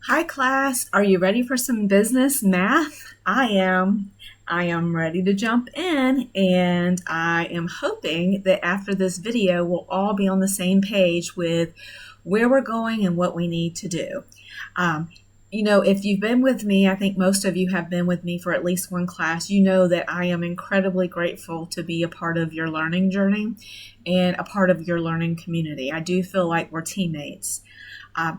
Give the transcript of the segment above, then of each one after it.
Hi class, are you ready for some business math? I am. I am ready to jump in, and I am hoping that after this video we'll all be on the same page with where we're going and what we need to do. Um, if you've been with me, I think most of you have been with me for at least one class, you know that I am incredibly grateful to be a part of your learning journey and a part of your learning community. I do feel like we're teammates.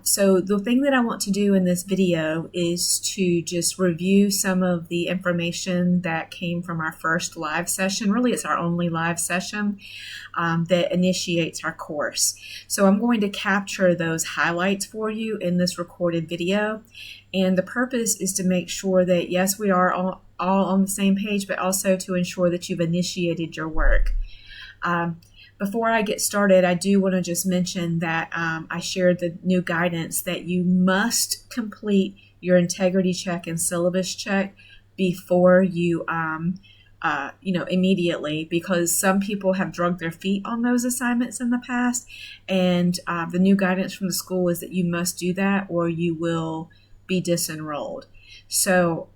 So the thing that I want to do in this video is to just review some of the information that came from our first live session. Really, it's our only live session that initiates our course. So I'm going to capture those highlights for you in this recorded video. And the purpose is to make sure that, yes, we are all on the same page, but also to ensure that you've initiated your work. Before I get started, I do want to just mention that I shared the new guidance that you must complete your integrity check and syllabus check before you, immediately, because some people have drugged their feet on those assignments in the past. And the new guidance from the school is that you must do that or you will be disenrolled. So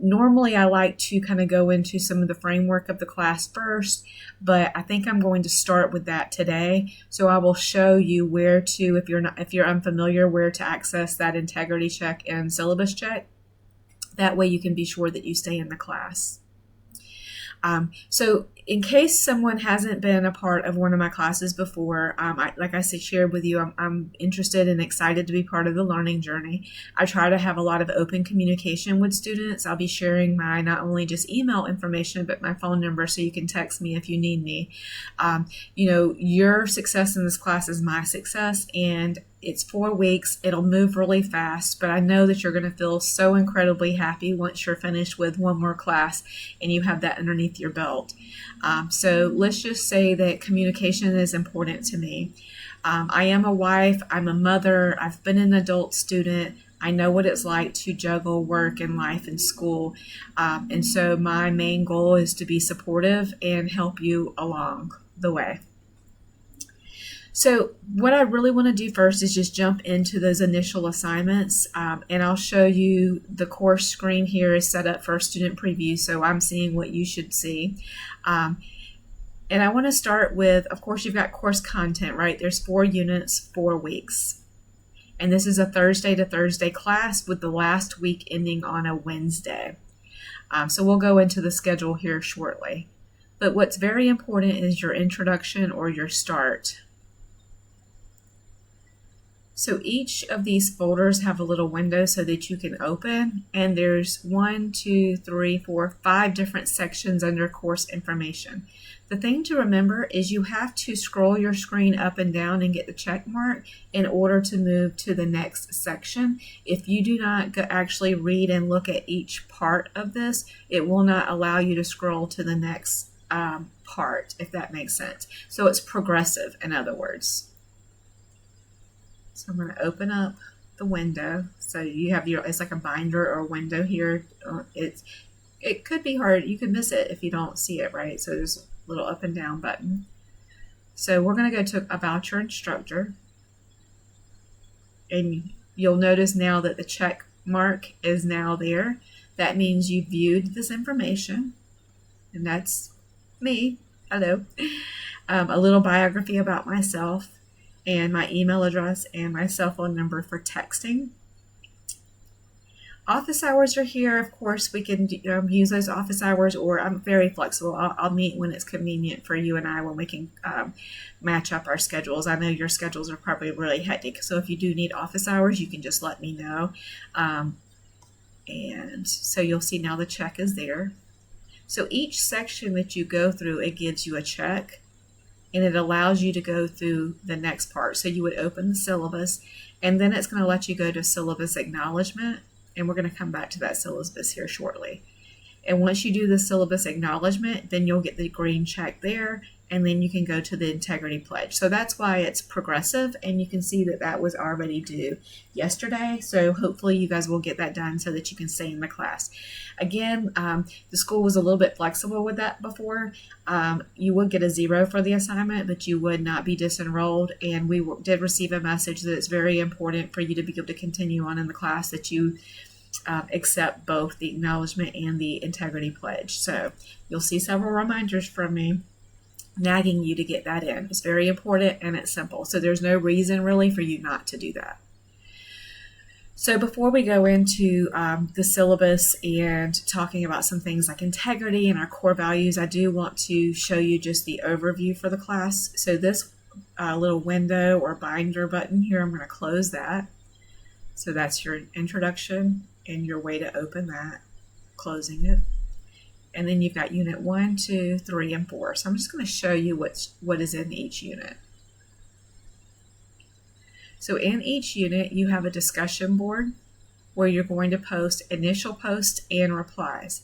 normally I like to kind of go into some of the framework of the class first, but I think I'm going to start with that today. So I will show you where to, if you're unfamiliar, where to access that integrity check and syllabus check. That way you can be sure that you stay in the class. So in case someone hasn't been a part of one of my classes before, like I shared with you, I'm interested and excited to be part of the learning journey. I try to have a lot of open communication with students. I'll be sharing my not only just email information, but my phone number so you can text me if you need me. Your success in this class is my success, and it's 4 weeks. It'll move really fast, but I know that you're going to feel so incredibly happy once you're finished with one more class and you have that underneath your belt. So let's just say that communication is important to me. I am a wife, I'm a mother, I've been an adult student. I know what it's like to juggle work and life and school. And so my main goal is to be supportive and help you along the way. So what I really want to do first is just jump into those initial assignments, and I'll show you the course screen here is set up for student preview, so I'm seeing what you should see. And I want to start with, of course, you've got course content, right? There's 4 units, 4 weeks. And this is a Thursday to Thursday class with the last week ending on a Wednesday. So we'll go into the schedule here shortly. But what's very important is your introduction or your start. So each of these folders have a little window so that you can open, and there's 1, 2, 3, 4, 5 different sections under course information. The thing to remember is you have to scroll your screen up and down and get the check mark in order to move to the next section. If you do not actually read and look at each part of this, it will not allow you to scroll to the next part, if that makes sense. So it's progressive, in other words. So I'm going to open up the window. So you have it's like a binder or window here. It could be hard. You could miss it if you don't see it, right? So there's a little up and down button. So we're going to go to About Your Instructor. And you'll notice now that the check mark is now there. That means you viewed this information. And that's me. Hello. A little biography about myself, and my email address and my cell phone number for texting. Office hours are here. Of course, we can use those office hours, or I'm very flexible. I'll meet when it's convenient for you and I, when we can match up our schedules. I know your schedules are probably really hectic, so if you do need office hours, you can just let me know. And so you'll see now the check is there. So each section that you go through, it gives you a check, and it allows you to go through the next part. So you would open the syllabus, and then it's going to let you go to syllabus acknowledgement, and we're going to come back to that syllabus here shortly. And once you do the syllabus acknowledgement, then you'll get the green check there, and then you can go to the integrity pledge. So that's why it's progressive, and you can see that that was already due yesterday. So hopefully you guys will get that done so that you can stay in the class. Again, the school was a little bit flexible with that before. You would get a 0 for the assignment, but you would not be disenrolled. And we did receive a message that it's very important for you to be able to continue on in the class, that you accept both the acknowledgement and the integrity pledge. So you'll see several reminders from me nagging you to get that in. It's very important and it's simple. So there's no reason really for you not to do that. So before we go into the syllabus and talking about some things like integrity and our core values, I do want to show you just the overview for the class. So this little window or binder button here, I'm going to close that. So that's your introduction and your way to open that, closing it. And then you've got unit 1, 2, 3, and 4. So I'm just going to show you what is in each unit. So in each unit, you have a discussion board where you're going to post initial posts and replies.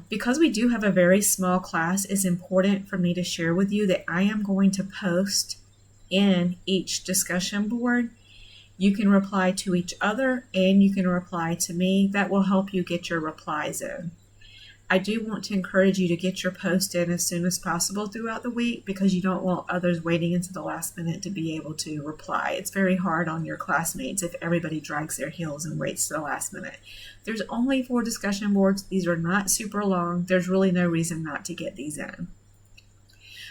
Because we do have a very small class, it's important for me to share with you that I am going to post in each discussion board. You can reply to each other and you can reply to me. That will help you get your replies in. I do want to encourage you to get your post in as soon as possible throughout the week, because you don't want others waiting until the last minute to be able to reply. It's very hard on your classmates if everybody drags their heels and waits to the last minute. There's only 4 discussion boards. These are not super long. There's really no reason not to get these in.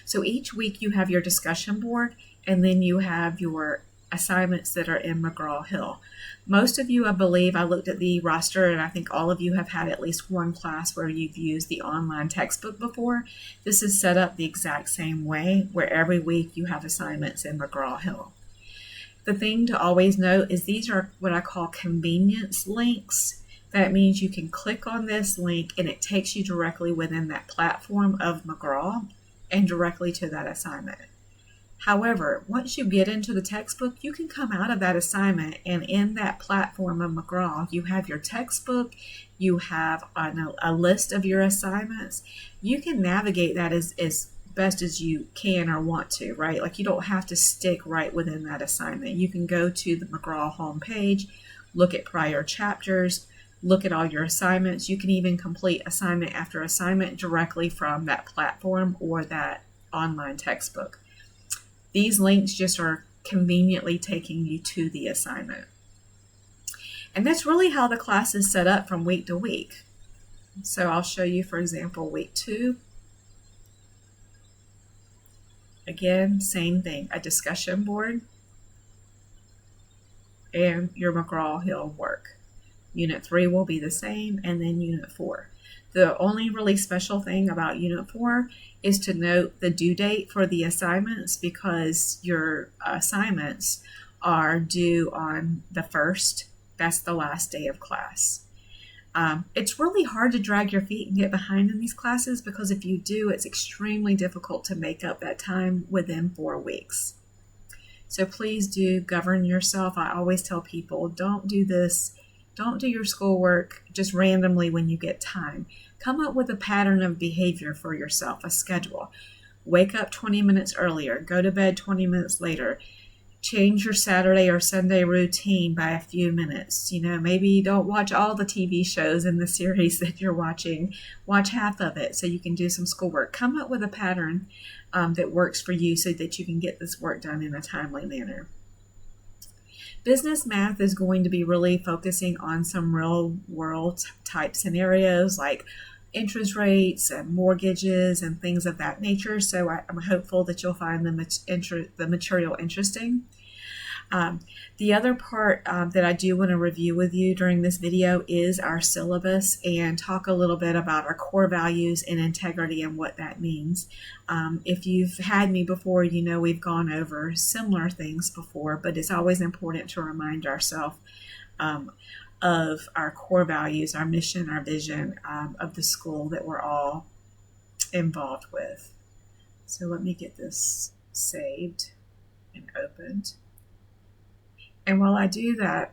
So each week you have your discussion board, and then you have your assignments that are in McGraw-Hill. Most of you, I believe, I looked at the roster, and I think all of you have had at least one class where you've used the online textbook before. This is set up the exact same way, where every week you have assignments in McGraw-Hill. The thing to always note is these are what I call convenience links. That means you can click on this link and it takes you directly within that platform of McGraw and directly to that assignment. However, once you get into the textbook, you can come out of that assignment, and in that platform of McGraw, you have your textbook, you have a list of your assignments. You can navigate that as best as you can or want to, right? Like, you don't have to stick right within that assignment. You can go to the McGraw homepage, look at prior chapters, look at all your assignments. You can even complete assignment after assignment directly from that platform or that online textbook. These links just are conveniently taking you to the assignment. And that's really how the class is set up from week to week. So I'll show you, for example, week 2. Again, same thing, a discussion board and your McGraw-Hill work. Unit 3 will be the same, and then Unit 4. The only really special thing about Unit 4 is to note the due date for the assignments, because your assignments are due on the 1st. That's the last day of class. It's really hard to drag your feet and get behind in these classes, because if you do, it's extremely difficult to make up that time within 4 weeks. So please do govern yourself. I always tell people, don't do this. Don't do your schoolwork just randomly when you get time. Come up with a pattern of behavior for yourself, a schedule. Wake up 20 minutes earlier, go to bed 20 minutes later. Change your Saturday or Sunday routine by a few minutes. Maybe you don't watch all the TV shows in the series that you're watching. Watch half of it so you can do some schoolwork. Come up with a pattern that works for you so that you can get this work done in a timely manner. Business math is going to be really focusing on some real world type scenarios like interest rates and mortgages and things of that nature. So I'm hopeful that you'll find the material interesting. The other part that I do want to review with you during this video is our syllabus, and talk a little bit about our core values and integrity and what that means. If you've had me before, you know we've gone over similar things before, but it's always important to remind ourselves of our core values, our mission, our vision of the school that we're all involved with. So let me get this saved and opened. And while I do that,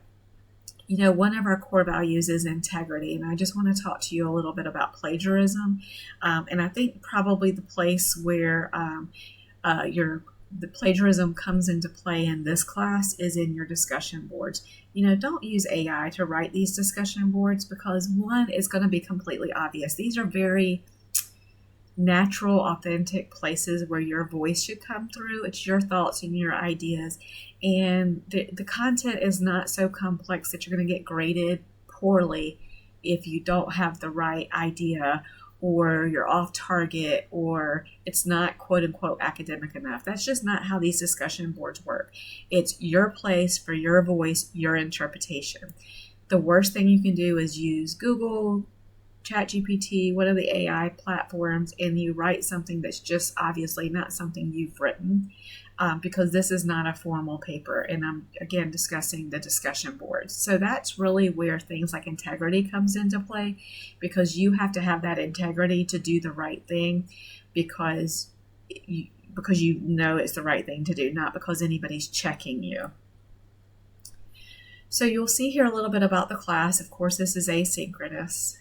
One of our core values is integrity, and I just want to talk to you a little bit about plagiarism. And I think probably the place where the plagiarism comes into play in this class is in your discussion boards. Don't use AI to write these discussion boards because one, it's going to be completely obvious. These are very natural, authentic places where your voice should come through. It's your thoughts and your ideas. And the content is not so complex that you're going to get graded poorly if you don't have the right idea, or you're off target, or it's not quote unquote academic enough. That's just not how these discussion boards work. It's your place for your voice, your interpretation. The worst thing you can do is use Google, ChatGPT, one of the AI platforms, and you write something that's just obviously not something you've written, because this is not a formal paper, and I'm again discussing the discussion boards. So that's really where things like integrity comes into play, because you have to have that integrity to do the right thing, because you know it's the right thing to do, not because anybody's checking you. So you'll see here a little bit about the class. Of course, this is asynchronous.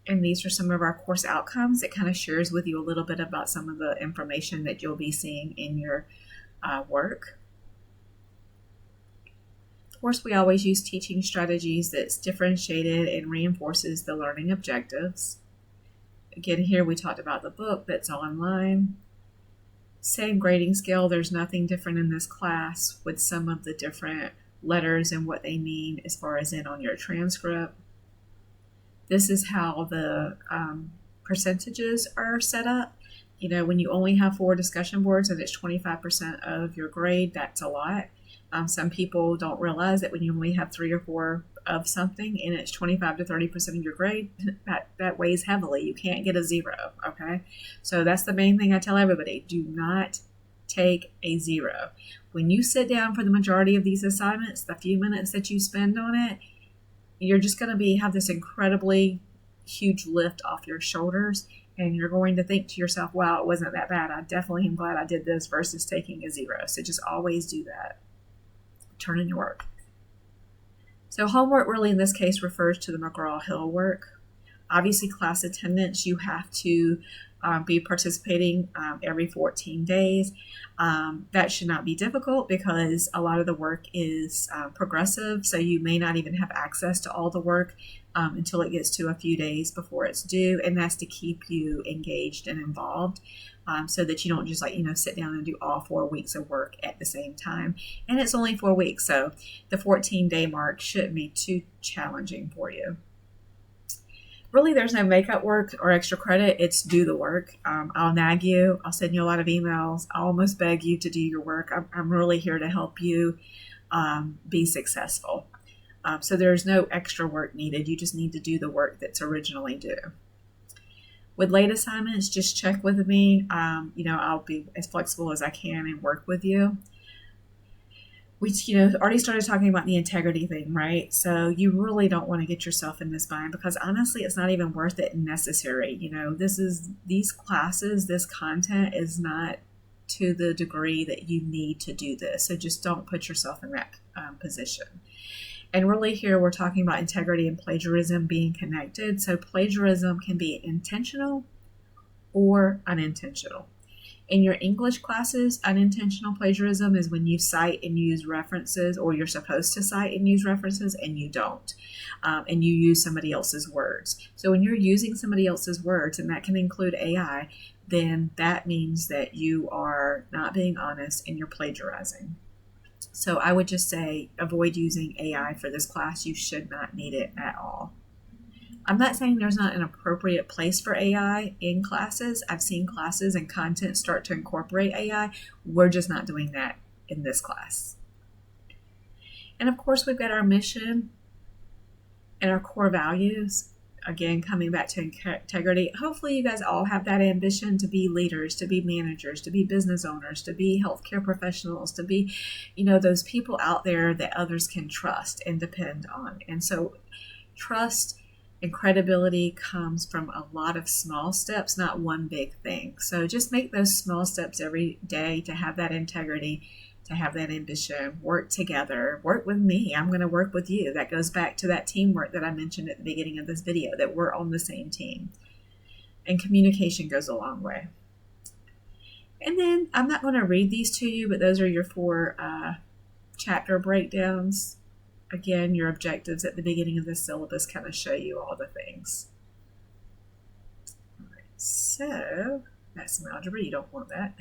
And these are some of our course outcomes. It kind of shares with you a little bit about some of the information that you'll be seeing in your work. Of course, we always use teaching strategies that's differentiated and reinforces the learning objectives. Again, here we talked about the book that's online. Same grading scale. There's nothing different in this class with some of the different letters and what they mean as far as in on your transcript. This is how the percentages are set up. When you only have 4 discussion boards and it's 25% of your grade, that's a lot. Some people don't realize that when you only have 3 or 4 of something and it's 25 to 30% of your grade, that weighs heavily. You can't get a 0, okay? So that's the main thing I tell everybody. Do not take a 0. When you sit down for the majority of these assignments, the few minutes that you spend on it, you're just going to have this incredibly huge lift off your shoulders, and you're going to think to yourself, wow, it wasn't that bad. I definitely am glad I did this versus taking a 0. So just always do that. Turn in your work. So homework really in this case refers to the McGraw-Hill work. Obviously, class attendance, you have to be participating every 14 days. That should not be difficult because a lot of the work is progressive, so you may not even have access to all the work until it gets to a few days before it's due, and that's to keep you engaged and involved, so that you don't just sit down and do all 4 weeks of work at the same time. And it's only 4 weeks, so the 14-day mark shouldn't be too challenging for you. Really, there's no makeup work or extra credit. It's do the work. I'll nag you. I'll send you a lot of emails. I'll almost beg you to do your work. I'm really here to help you be successful. So there's no extra work needed. You just need to do the work that's originally due. With late assignments, just check with me. I'll be as flexible as I can and work with you. We, already started talking about the integrity thing, right? So you really don't want to get yourself in this bind, because honestly, it's not even worth it and necessary. These classes, this content is not to the degree that you need to do this. So just don't put yourself in that position. And really here, we're talking about integrity and plagiarism being connected. So plagiarism can be intentional or unintentional. In your English classes, unintentional plagiarism is when you cite and use references, or you're supposed to cite and use references, and you don't. And you use somebody else's words. So when you're using somebody else's words, and that can include AI, then that means that you are not being honest and you're plagiarizing. So I would just say avoid using AI for this class. You should not need it at all. I'm not saying there's not an appropriate place for AI in classes. I've seen classes and content start to incorporate AI. We're just not doing that in this class. And of course, we've got our mission and our core values. Again, coming back to integrity. Hopefully you guys all have that ambition to be leaders, to be managers, to be business owners, to be healthcare professionals, to be, those people out there that others can trust and depend on. And so trust and credibility comes from a lot of small steps, not one big thing. So just make those small steps every day to have that integrity to have that ambition, work together, work with me. I'm going to work with you. That goes back to that teamwork that I mentioned at the beginning of this video, that we're on the same team. And communication goes a long way. And then I'm not going to read these to you, but those are your 4 chapter breakdowns. Again, your objectives at the beginning of the syllabus kind of show you all the things. All right, so that's some algebra. You don't want that.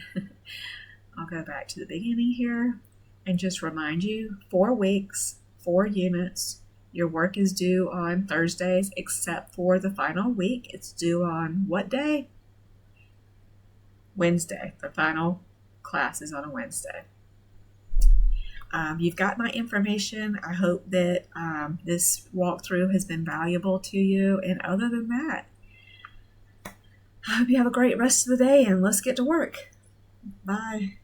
I'll go back to the beginning here and just remind you, 4 weeks, 4 units. Your work is due on Thursdays, except for the final week. It's due on what day? Wednesday. The final class is on a Wednesday. You've got my information. I hope that this walkthrough has been valuable to you. And other than that, I hope you have a great rest of the day, and let's get to work. Bye.